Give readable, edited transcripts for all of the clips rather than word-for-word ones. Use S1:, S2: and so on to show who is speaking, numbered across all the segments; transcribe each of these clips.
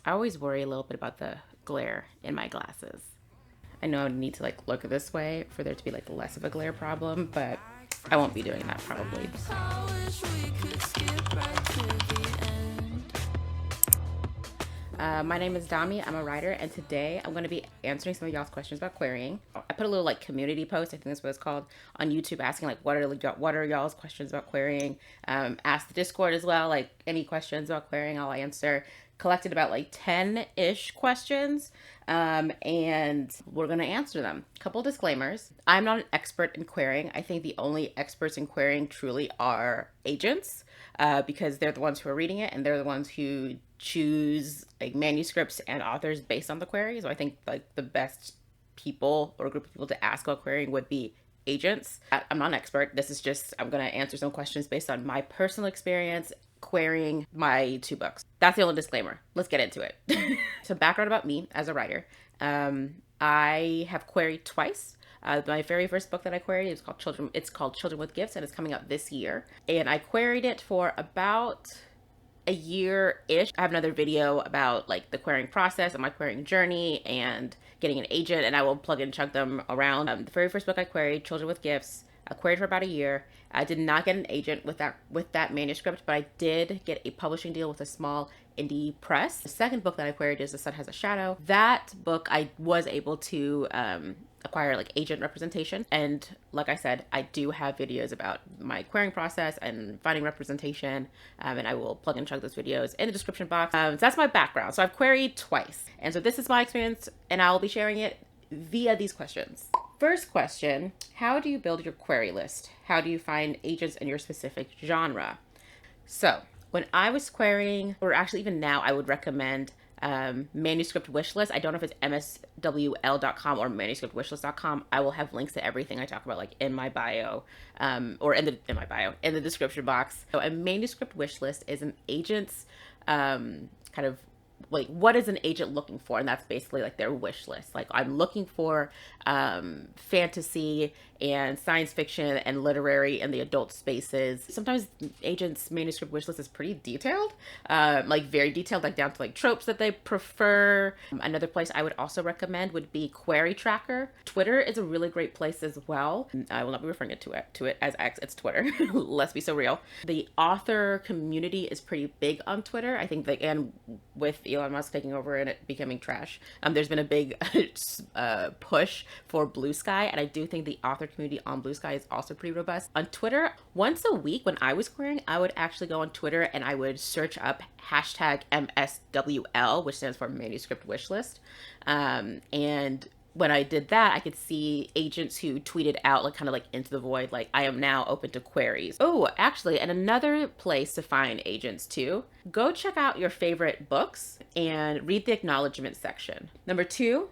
S1: I always worry a little bit about the glare in my glasses. I know I need to like look this way for there to be like less of a glare problem, but I won't be doing that probably. My name is Dami. I'm a writer, and today I'm going to be answering some of y'all's questions about querying. I put a little like community post, I think that's what it's called, on YouTube, asking like what are y'all's questions about querying. Ask the Discord as well, like any questions about querying, I'll answer. Collected about like 10-ish questions, and we're going to answer them. Couple disclaimers. I'm not an expert in querying. I think the only experts in querying truly are agents, because they're the ones who are reading it, and they're the ones who choose like manuscripts and authors based on the query. So I think like the best people or group of people to ask about querying would be agents. I'm not an expert. This is just, I'm going to answer some questions based on my personal experience querying my 2 books. That's the only disclaimer. Let's get into it. So background about me as a writer. I have queried twice. My very first book that I queried is called Children with Gifts, and it's coming out this year. And I queried it for about a year-ish. I have another video about like the querying process and my querying journey and getting an agent, and I will plug and chug them around. The very first book I queried, Children with Gifts, I queried for about a year. I did not get an agent with that manuscript, but I did get a publishing deal with a small indie press. The second book that I queried is The Sun Has a Shadow. That book I was able to acquire like agent representation, and like I said, I do have videos about my querying process and finding representation, and I will plug and chug those videos in the description box. So that's my background. So I've queried twice, and so this is my experience, and I will be sharing it via these questions. First question, how do you build your query list? How do you find agents in your specific genre? So when I was querying, or actually even now, I would recommend manuscript wishlist. I don't know if it's mswl.com or manuscriptwishlist.com. I will have links to everything I talk about like in my bio, or in the description box. So a manuscript wishlist is an agent's kind of like, what is an agent looking for? And that's basically like their wish list. Like, I'm looking for fantasy and science fiction and literary in the adult spaces. Sometimes agents' manuscript wish list is pretty detailed, like very detailed, like down to like tropes that they prefer. Another place I would also recommend would be Query Tracker. Twitter is a really great place as well. I will not be referring to it as X, it's Twitter. Let's be so real. The author community is pretty big on Twitter. I think that, and with Elon Musk taking over and it becoming trash, there's been a big push for Blue Sky, and I do think the author community on Blue Sky is also pretty robust. On Twitter, once a week when I was querying, I would actually go on Twitter and I would search up hashtag MSWL, which stands for manuscript wishlist, and when I did that, I could see agents who tweeted out like kind of like into the void, like, I am now open to queries. Oh, actually, and another place to find agents too, go check out your favorite books and read the acknowledgement section. Number 2,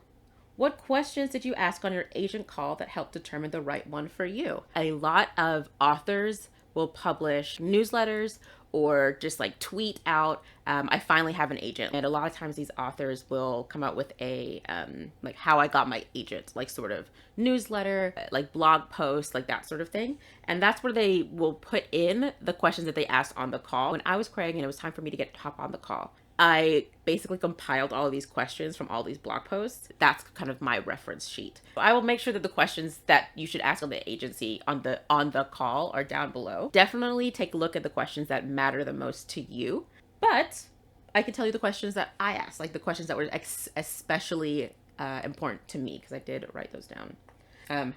S1: what questions did you ask on your agent call that helped determine the right one for you? A lot of authors will publish newsletters or just like tweet out, I finally have an agent. And a lot of times these authors will come out with a like how I got my agent, like sort of newsletter, like blog post, like that sort of thing. And that's where they will put in the questions that they asked on the call. When I was querying and it was time for me to hop on the call, I basically compiled all of these questions from all these blog posts. That's kind of my reference sheet. I will make sure that the questions that you should ask on the agency on the call are down below. Definitely take a look at the questions that matter the most to you. But I can tell you the questions that I asked, like the questions that were especially important to me, because I did write those down.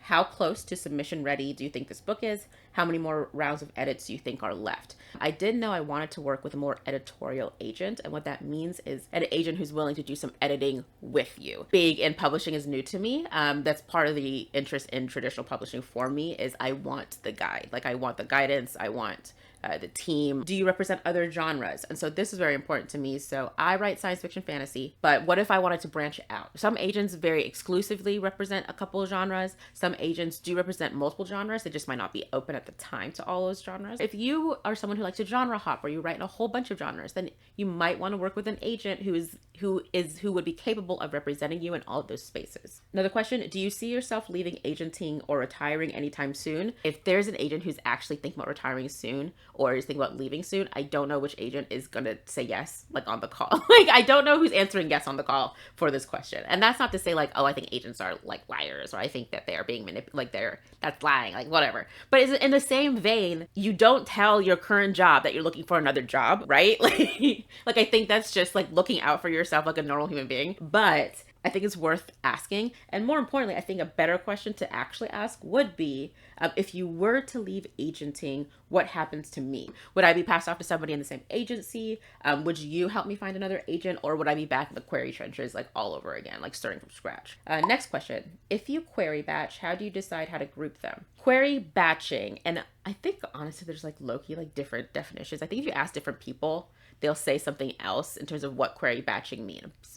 S1: How close to submission ready do you think this book is? How many more rounds of edits do you think are left? I did know I wanted to work with a more editorial agent, and what that means is an agent who's willing to do some editing with you. Big in publishing is new to me. That's part of the interest in traditional publishing for me, is I want the guide. Like, I want the guidance, I want the team. Do you represent other genres? And so this is very important to me. So I write science fiction fantasy, but what if I wanted to branch out? Some agents very exclusively represent a couple of genres. Some agents do represent multiple genres. They just might not be open at the time to all those genres. If you are someone who likes to genre hop, or you write in a whole bunch of genres, then you might want to work with an agent who is who would be capable of representing you in all of those spaces. Another question, do you see yourself leaving agenting or retiring anytime soon? If there's an agent who's actually thinking about retiring soon or is thinking about leaving soon, I don't know which agent is going to say yes, like on the call. Like, I don't know who's answering yes on the call for this question. And that's not to say like, oh, I think agents are like liars, or I think that they are being manipulated, like that's lying, like whatever. But in the same vein, you don't tell your current job that you're looking for another job, right? Like I think that's just like looking out for yourself like a normal human being. But I think it's worth asking. And more importantly, I think a better question to actually ask would be, if you were to leave agenting, what happens to me? Would I be passed off to somebody in the same agency? Would you help me find another agent? Or would I be back in the query trenches like all over again, like starting from scratch? Next question. If you query batch, how do you decide how to group them? Query batching, and I think honestly there's like low-key like different definitions. I think if you ask different people, they'll say something else in terms of what query batching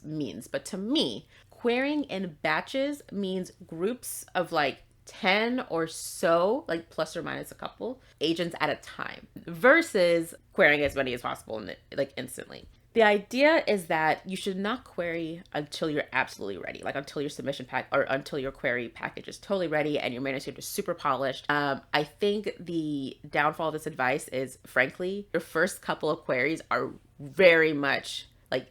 S1: means. But to me, querying in batches means groups of like 10 or so, like plus or minus a couple agents at a time, versus querying as many as possible like instantly. The idea is that you should not query until you're absolutely ready, like until your submission pack or until your query package is totally ready and your manuscript is super polished. I think the downfall of this advice is, frankly, your first couple of queries are very much like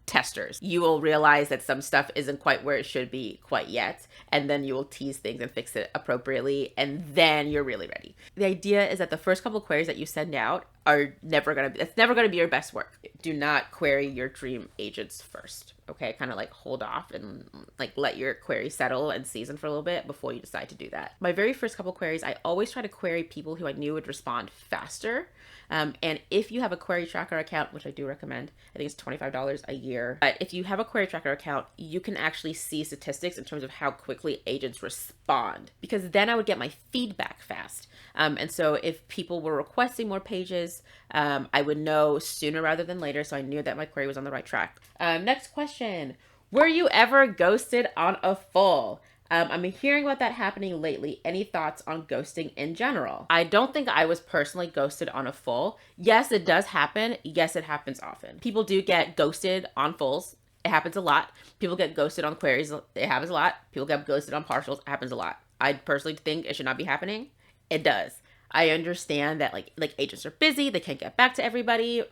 S1: testers. You will realize that some stuff isn't quite where it should be quite yet, and then you will tease things and fix it appropriately, and then you're really ready. The idea is that the first couple of queries that you send out are never gonna be your best work. Do not query your dream agents first, okay? Kind of like hold off and like let your query settle and season for a little bit before you decide to do that. My very first couple queries, I always try to query people who I knew would respond faster. And if you have a query tracker account, which I do recommend, I think it's $25 a year. But if you have a query tracker account, you can actually see statistics in terms of how quickly agents respond, because then I would get my feedback fast. And so if people were requesting more pages, I would know sooner rather than later. So I knew that my query was on the right track. Next question. Were you ever ghosted on a full? I'm hearing about that happening lately. Any thoughts on ghosting in general? I don't think I was personally ghosted on a full. Yes, it does happen. Yes, it happens often. People do get ghosted on fulls. It happens a lot. People get ghosted on queries. It happens a lot. People get ghosted on partials. It happens a lot. I personally think it should not be happening. It does. I understand that like agents are busy. They can't get back to everybody.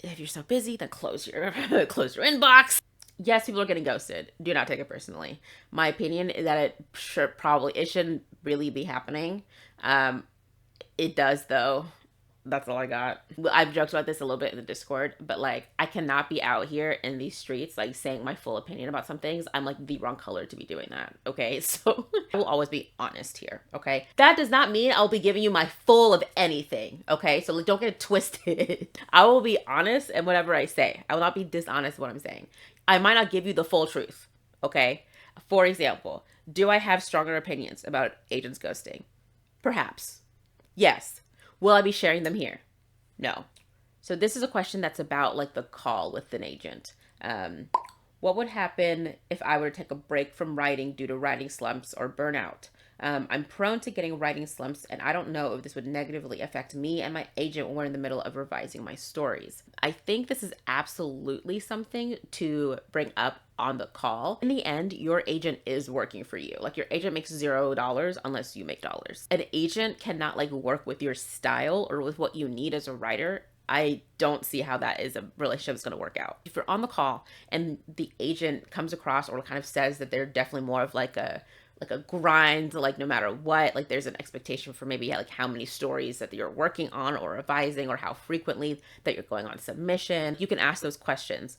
S1: If you're so busy, then close your inbox. Yes, people are getting ghosted. Do not take it personally. My opinion is that it shouldn't really be happening. It does though. That's all I got. I've joked about this a little bit in the Discord, but like I cannot be out here in these streets like saying my full opinion about some things. I'm like the wrong color to be doing that. Okay, so I will always be honest here. Okay, that does not mean I'll be giving you my full of anything. Okay, so like, don't get it twisted. I will be honest in whatever I say. I will not be dishonest in what I'm saying. I might not give you the full truth. Okay, for example, do I have stronger opinions about agents ghosting? Perhaps. Yes. Will I be sharing them here? No. So this is a question that's about like the call with an agent. What would happen if I were to take a break from writing due to writing slumps or burnout? I'm prone to getting writing slumps, and I don't know if this would negatively affect me and my agent when we're in the middle of revising my stories. I think this is absolutely something to bring up on the call. In the end, your agent is working for you. Like your agent makes $0 unless you make dollars. An agent cannot like work with your style or with what you need as a writer. I don't see how that is a relationship that's going to work out. If you're on the call and the agent comes across or kind of says that they're definitely more of like a grind, like no matter what, like there's an expectation for maybe like how many stories that you're working on or revising or how frequently that you're going on submission, you can ask those questions.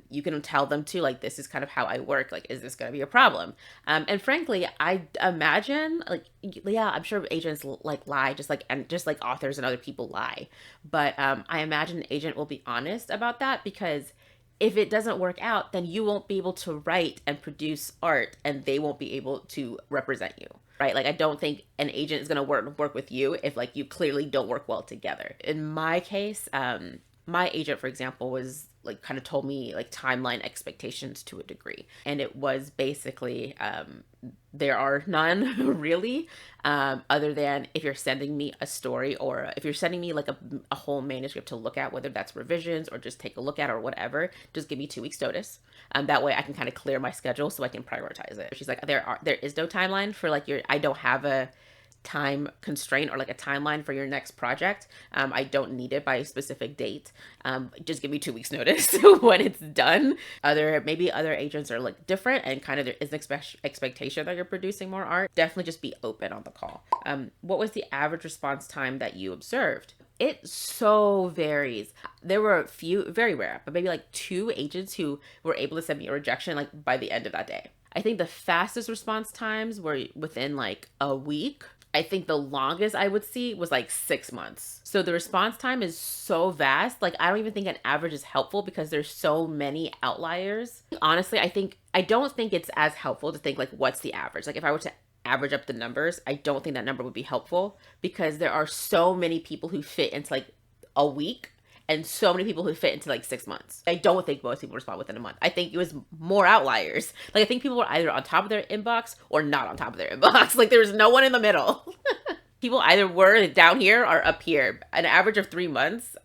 S1: You can tell them too, like, this is kind of how I work. Like, is this going to be a problem? And frankly, I imagine like, yeah, I'm sure agents like lie just like authors and other people lie. But I imagine an agent will be honest about that, because if it doesn't work out, then you won't be able to write and produce art, and they won't be able to represent you, right? Like, I don't think an agent is going to work with you if like you clearly don't work well together. In my case, my agent, for example, was like kind of told me like timeline expectations to a degree. And it was basically, there are none really, other than if you're sending me a story, or if you're sending me like a whole manuscript to look at, whether that's revisions or just take a look at or whatever, just give me 2 weeks notice. That way I can kind of clear my schedule so I can prioritize it. She's like, there is no timeline for like I don't have a time constraint or like a timeline for your next project. I don't need it by a specific date. Just give me 2 weeks notice when it's done. Maybe other agents are like different, and kind of there is an expectation that you're producing more art. Definitely just be open on the call. What was the average response time that you observed? It so varies. There were a few, very rare, but maybe like 2 agents who were able to send me a rejection like by the end of that day. I think the fastest response times were within like a week. I think the longest I would see was like 6 months. So the response time is so vast. Like, I don't even think an average is helpful because there's so many outliers. Honestly, I don't think it's as helpful to think like, what's the average? Like, if I were to average up the numbers, I don't think that number would be helpful, because there are so many people who fit into like a week and so many people who fit into like 6 months. I don't think most people respond within a month. I think it was more outliers. Like, I think people were either on top of their inbox or not on top of their inbox. Like, there's no one in the middle. People either were down here or up here. An average of 3 months,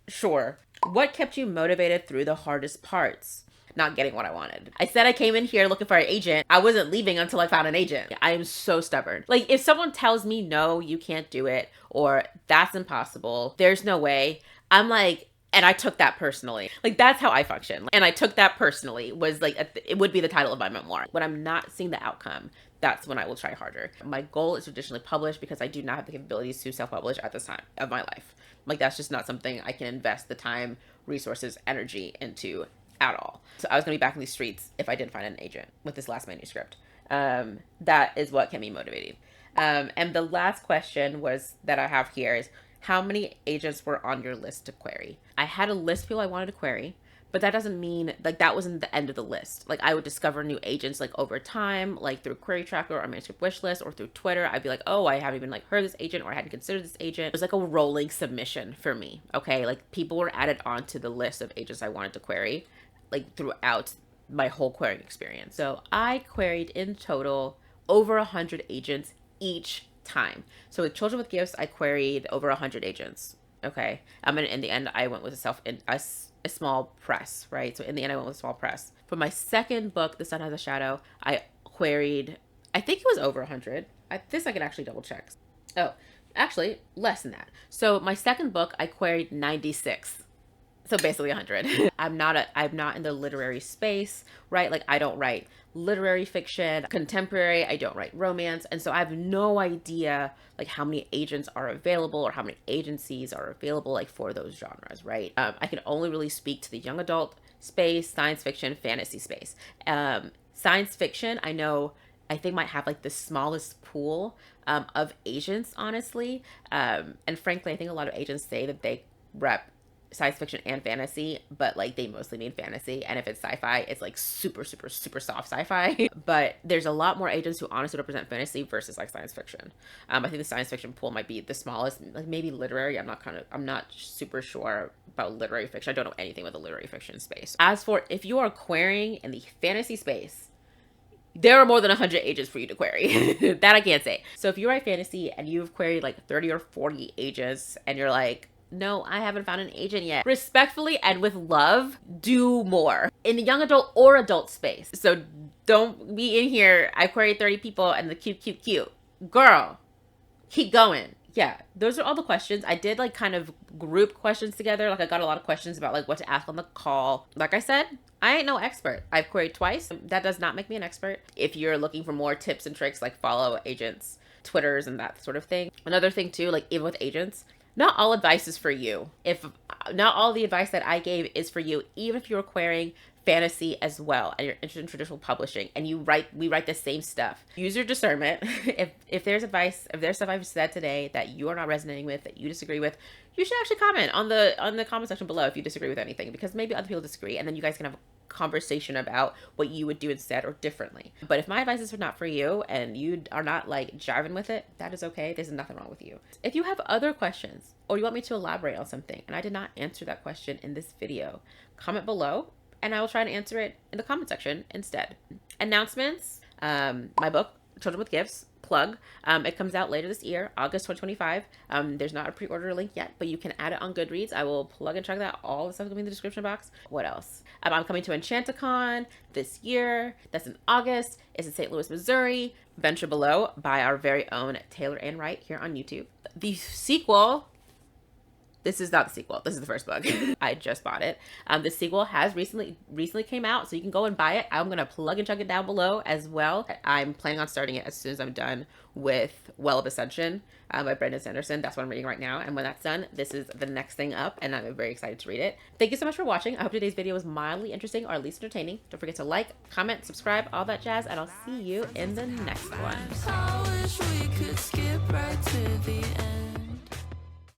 S1: sure. What kept you motivated through the hardest parts? Not getting what I wanted. I said I came in here looking for an agent. I wasn't leaving until I found an agent. I am so stubborn. Like, if someone tells me, no, you can't do it, or that's impossible, there's no way, I'm like, and I took that personally. Like, that's how I function. And I took that personally was like, it would be the title of my memoir. When I'm not seeing the outcome, that's when I will try harder. My goal is to traditionally publish because I do not have the capabilities to self-publish at this time of my life. Like, that's just not something I can invest the time, resources, energy into at all. So I was gonna be back in these streets if I didn't find an agent with this last manuscript. That is what kept me motivated. And the last question was that I have here is, how many agents were on your list to query? I had a list of people I wanted to query, but that doesn't mean like that wasn't the end of the list. Like, I would discover new agents like over time, like through Query Tracker or Manuscript Wishlist or through Twitter. I'd be like, oh, I haven't even like heard this agent, or I hadn't considered this agent. It was like a rolling submission for me. Okay, like people were added onto the list of agents I wanted to query, like throughout my whole querying experience. So I queried in total over 100 agents each time. So with Children with Gifts, I queried over 100 agents. Okay. And in the end, I went with a small press, right? So in the end, I went with a small press. For my second book, The Sun Has a Shadow, I queried, I think it was over 100. This I can actually double check. Oh, actually less than that. So my second book, I queried 96. So basically 100. I'm not in the literary space, right? Like, I don't write literary fiction, contemporary, I don't write romance. And so I have no idea like how many agents are available or how many agencies are available like for those genres, right? I can only really speak to the young adult space, science fiction, fantasy space. Science fiction, I think might have like the smallest pool of agents, honestly. And frankly, I think a lot of agents say that they rep science fiction and fantasy, but like they mostly mean fantasy. And if it's sci-fi, it's like super, super, super soft sci-fi. But there's a lot more agents who honestly represent fantasy versus like science fiction. I think the science fiction pool might be the smallest, like maybe literary. I'm not super sure about literary fiction. I don't know anything about the literary fiction space. As for if you are querying in the fantasy space, there are more than 100 agents for you to query. That I can't say. So if you write fantasy and you've queried like 30 or 40 agents and you're like, no, I haven't found an agent yet, respectfully and with love, do more in the young adult or adult space. So don't be in here, I queried 30 people and the cute. Girl, keep going. Yeah, those are all the questions. I did like kind of group questions together. Like, I got a lot of questions about like what to ask on the call. Like I said, I ain't no expert. I've queried twice. That does not make me an expert. If you're looking for more tips and tricks, like follow agents, Twitters, and that sort of thing. Another thing too, like even with agents, not all advice is for you. If not all the advice that I gave is for you, even if you're querying fantasy as well and you're interested in traditional publishing and we write the same stuff. Use your discernment. If there's stuff I've said today that you are not resonating with, that you disagree with, you should actually comment on the comment section below if you disagree with anything, because maybe other people disagree, and then you guys can have conversation about what you would do instead or differently. But if my advice is not for you and you are not like jiving with it, that is okay. There's nothing wrong with you. If you have other questions or you want me to elaborate on something and I did not answer that question in this video, comment below and I will try to answer it in the comment section instead. Announcements. My book, Children with Gifts, plug. It comes out later this year, August 2025. There's not a pre-order link yet, but you can add it on Goodreads. I will plug and check that. All the stuff will be in the description box. What else? I'm coming to Enchanticon this year. That's in August. It's in St. Louis, Missouri. Venture Below by our very own Taylor Ann Wright here on YouTube. The sequel. This is not the sequel. This is the first book. I just bought it. The sequel has recently came out, so you can go and buy it. I'm gonna plug and check it down below as well. I'm planning on starting it as soon as I'm done with Well of Ascension by Brandon Sanderson. That's what I'm reading right now. And when that's done, this is the next thing up, and I'm very excited to read it. Thank you so much for watching. I hope today's video was mildly interesting or at least entertaining. Don't forget to like, comment, subscribe, all that jazz, and I'll see you in the next one.
S2: I wish we could skip right to the end.